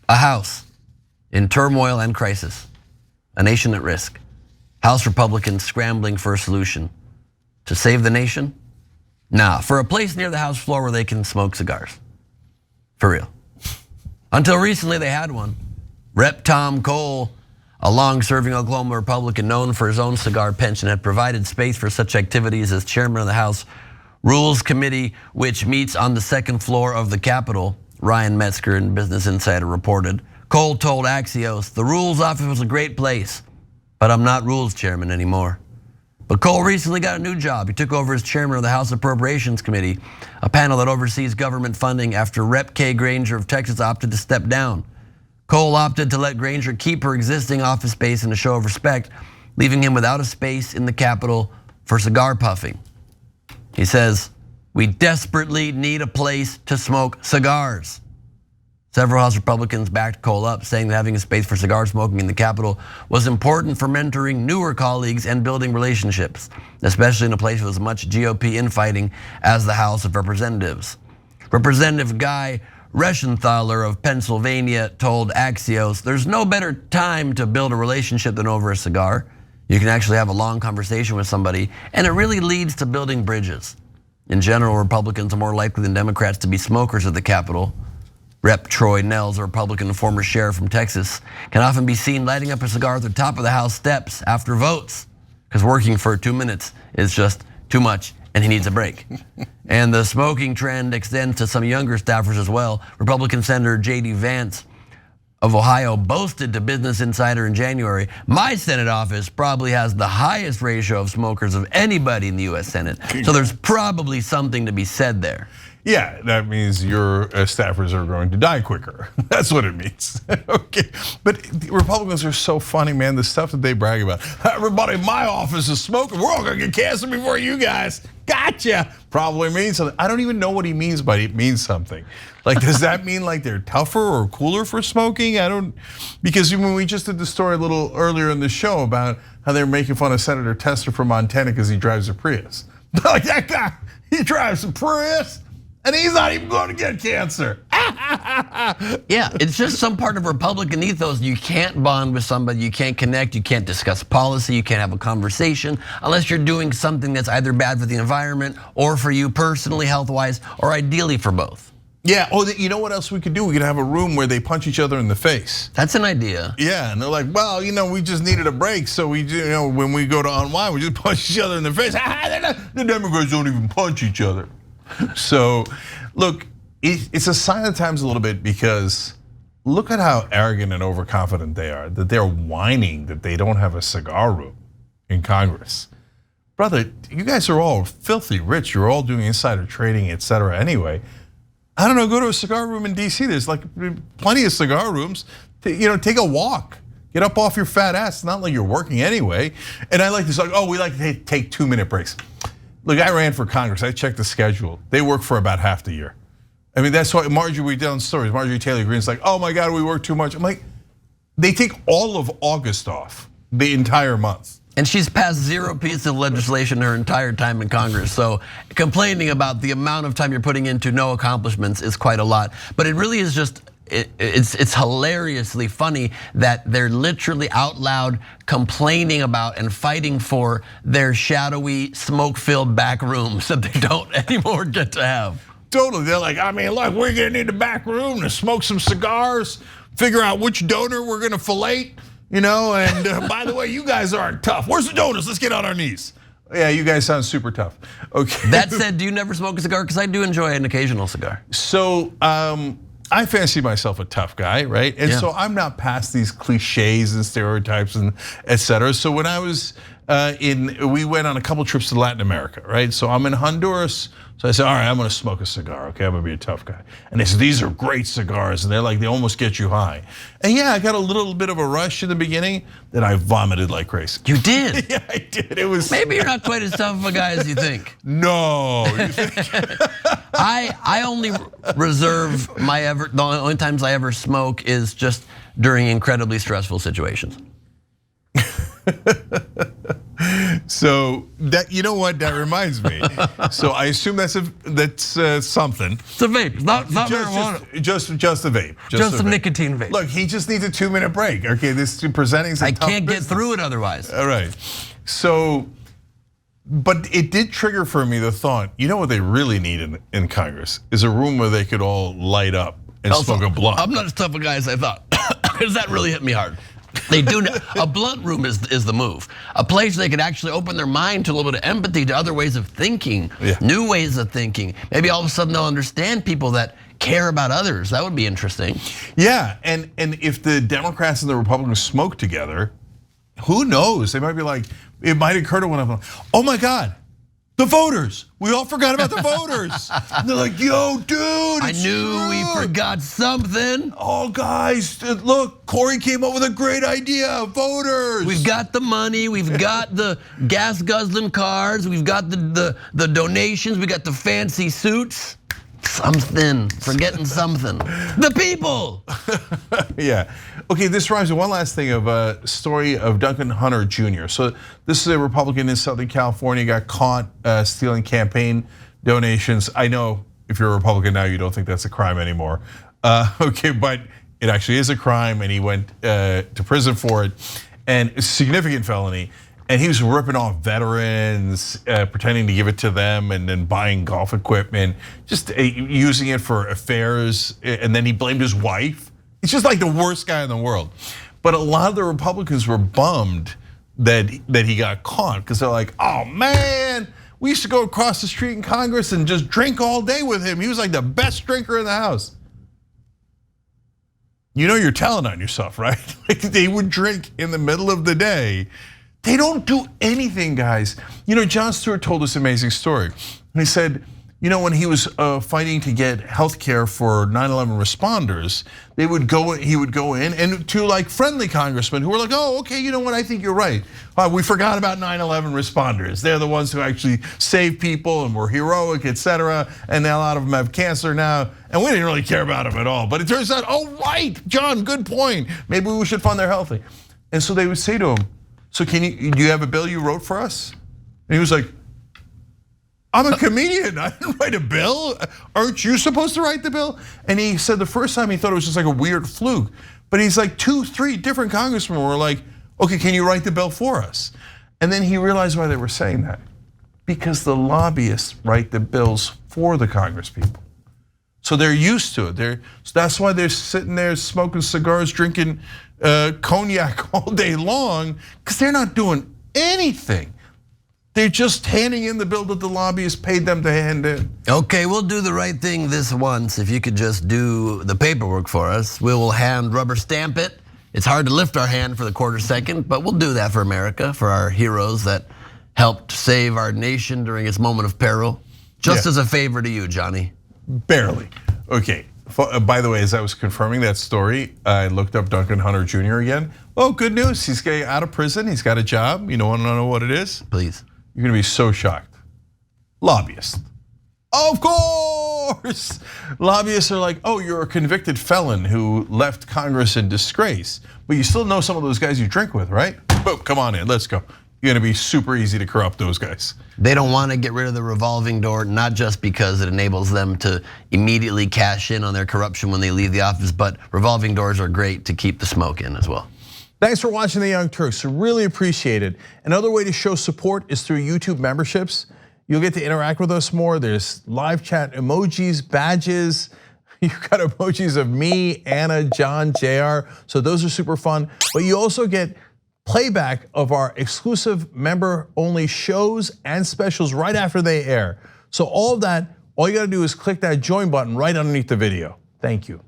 A house in turmoil and crisis, a nation at risk. House Republicans scrambling for a solution to save the nation? Nah, for a place near the House floor where they can smoke cigars. For real. Until recently they had one. Rep. Tom Cole, a long-serving Oklahoma Republican known for his own cigar penchant, had provided space for such activities as chairman of the House Rules Committee, which meets on the second floor of the Capitol. Ryan Metzger in Business Insider reported. Cole told Axios, the Rules office was a great place, but I'm not Rules chairman anymore. But Cole recently got a new job. He took over as chairman of the House Appropriations Committee, a panel that oversees government funding after Rep. Kay Granger of Texas opted to step down. Cole opted to let Granger keep her existing office space in a show of respect, leaving him without a space in the Capitol for cigar puffing. He says, we desperately need a place to smoke cigars. Several House Republicans backed Cole up, saying that having a space for cigar smoking in the Capitol was important for mentoring newer colleagues and building relationships, especially in a place with as much GOP infighting as the House of Representatives. Representative Guy Reschenthaler of Pennsylvania told Axios, there's no better time to build a relationship than over a cigar. You can actually have a long conversation with somebody, and it really leads to building bridges. In general, Republicans are more likely than Democrats to be smokers at the Capitol. Rep. Troy Nehls, a Republican and former sheriff from Texas, can often be seen lighting up a cigar at the top of the House steps after votes, because working for 2 minutes is just too much and he needs a break. And the smoking trend extends to some younger staffers as well. Republican Senator J.D. Vance of Ohio boasted to Business Insider in January, my Senate office probably has the highest ratio of smokers of anybody in the US Senate. So there's probably something to be said there. Yeah, that means your staffers are going to die quicker. That's what it means. Okay, but Republicans are so funny, man. The stuff that they brag about. Everybody in my office is smoking. We're all gonna get cancer before you guys. Gotcha. Probably means something. I don't even know what he means by it means something. Like, does that mean like they're tougher or cooler for smoking? I don't, because when we just did the story a little earlier in the show about how they're making fun of Senator Tester from Montana because he drives a Prius. Like, that guy, he drives a Prius. And he's not even going to get cancer. Yeah, it's just some part of Republican ethos. You can't bond with somebody, you can't connect, you can't discuss policy, you can't have a conversation unless you're doing something that's either bad for the environment or for you personally, health-wise, or ideally for both. Yeah, you know what else we could do? We could have a room where they punch each other in the face. That's an idea. Yeah, and they're like, well, we just needed a break, so we, when we go to unwind, we just punch each other in the face. The Democrats don't even punch each other. So, look, it's a sign of the times a little bit because look at how arrogant and overconfident they are, that they're whining that they don't have a cigar room in Congress. Brother, you guys are all filthy rich. You're all doing insider trading, et cetera. Anyway, I don't know, go to a cigar room in DC. There's like plenty of cigar rooms. Take a walk. Get up off your fat ass. It's not like you're working anyway. And I like this, like, oh, we like to take 2-minute breaks. Look, I ran for Congress. I checked the schedule. They work for about half the year. I mean, that's why we done stories. Marjorie Taylor Greene's like, oh my God, we work too much. I'm like, they take all of August off, the entire month. And she's passed 0 pieces of legislation her entire time in Congress. So complaining about the amount of time you're putting into no accomplishments is quite a lot. But it really is just, it's hilariously funny that they're literally out loud complaining about and fighting for their shadowy, smoke-filled back rooms that they don't anymore get to have. Totally, they're like, I mean, look, we're gonna need a back room to smoke some cigars, figure out which donor we're gonna fillet, and by the way, you guys aren't tough. Where's the donors? Let's get on our knees. Yeah, you guys sound super tough. Okay. That said, do you never smoke a cigar? Because I do enjoy an occasional cigar. So, I fancy myself a tough guy, right? And so I'm not past these cliches and stereotypes and et cetera. So when I was we went on a couple trips to Latin America, right? So I'm in Honduras. So I said, all right, I'm gonna smoke a cigar, okay? I'm gonna be a tough guy. And they said, these are great cigars. And they're like, they almost get you high. And yeah, I got a little bit of a rush in the beginning, then I vomited like crazy. You did? Yeah, I did, it was. Maybe you're not quite as tough of a guy as you think. No. You think? I only reserve the only times I ever smoke is just during incredibly stressful situations. So that, you know what, that reminds me. So I assume that's something. It's a vape. It's not marijuana. Just a vape. Just a nicotine vape. Look, he just needs a 2-minute break. Okay, this presenting some tough I can't business. get through it otherwise. All right. So, but it did trigger for me the thought, you know what they really need in Congress is a room where they could all light up and smoke a blunt. I'm not as tough a guy as I thought, because that really hit me hard. They do, a blunt room is the move. A place they could actually open their mind to a little bit of empathy, to other ways of thinking, new ways of thinking. Maybe all of a sudden they'll understand people that care about others. That would be interesting. Yeah, and if the Democrats and the Republicans smoke together, who knows? They might be like, it might occur to one of them, oh my God, the voters. We all forgot about the voters. And they're like, yo, dude, I knew we forgot something. Oh, guys, look, Corey came up with a great idea, voters. We've got the money, we've got the gas guzzling cars, we've got the donations, we got the fancy suits. Something, forgetting something. The people. Yeah. Okay, this reminds me one last thing of a story of Duncan Hunter Jr. So this is a Republican in Southern California, got caught stealing campaign donations. I know if you're a Republican now, you don't think that's a crime anymore. Okay, but it actually is a crime, and he went to prison for it, and it's a significant felony. And he was ripping off veterans, pretending to give it to them, and then buying golf equipment, just using it for affairs. And then he blamed his wife. He's just like the worst guy in the world. But a lot of the Republicans were bummed that he got caught, because they're like, oh man, we used to go across the street in Congress and just drink all day with him. He was like the best drinker in the House. You know you're telling on yourself, right? Like they would drink in the middle of the day. They don't do anything, guys. You know, Jon Stewart told this amazing story. He said, you know, when he was fighting to get health care for 9/11 responders, he would go in and to like friendly congressmen who were like, oh, okay, you know what, I think you're right. We forgot about 9/11 responders. They're the ones who actually saved people and were heroic, etc. And now a lot of them have cancer now, and we didn't really care about them at all. But it turns out, oh right, John, good point. Maybe we should fund their healthy. And so they would say to him, so do you have a bill you wrote for us? And he was like, I'm a comedian, I didn't write a bill. Aren't you supposed to write the bill? And he said the first time he thought it was just like a weird fluke. But he's like 2-3 different congressmen were like, okay, can you write the bill for us? And then he realized why they were saying that. Because the lobbyists write the bills for the Congress people. So they're used to it. So that's why they're sitting there smoking cigars, drinking cognac all day long, because they're not doing anything. They're just handing in the bill that the lobbyists paid them to hand in. Okay, we'll do the right thing this once. If you could just do the paperwork for us, we will hand rubber stamp it. It's hard to lift our hand for the quarter second, but we'll do that for America, for our heroes that helped save our nation during its moment of peril. Just as a favor to you, Johnny. Barely. Okay. By the way, as I was confirming that story, I looked up Duncan Hunter Jr. again. Oh, good news. He's getting out of prison. He's got a job. You want to know what it is? Please. You're gonna be so shocked. Lobbyist. Of course. Lobbyists are like, oh, you're a convicted felon who left Congress in disgrace, but you still know some of those guys you drink with, right? Boom, come on in, let's go. You're gonna be super easy to corrupt those guys. They don't want to get rid of the revolving door, not just because it enables them to immediately cash in on their corruption when they leave the office, but revolving doors are great to keep the smoke in as well. Thanks for watching The Young Turks, really appreciate it. Another way to show support is through YouTube memberships. You'll get to interact with us more. There's live chat emojis, badges. You've got emojis of me, Anna, John, JR. So those are super fun. But you also get playback of our exclusive member-only shows and specials right after they air. So all of that, all you gotta do is click that join button right underneath the video. Thank you.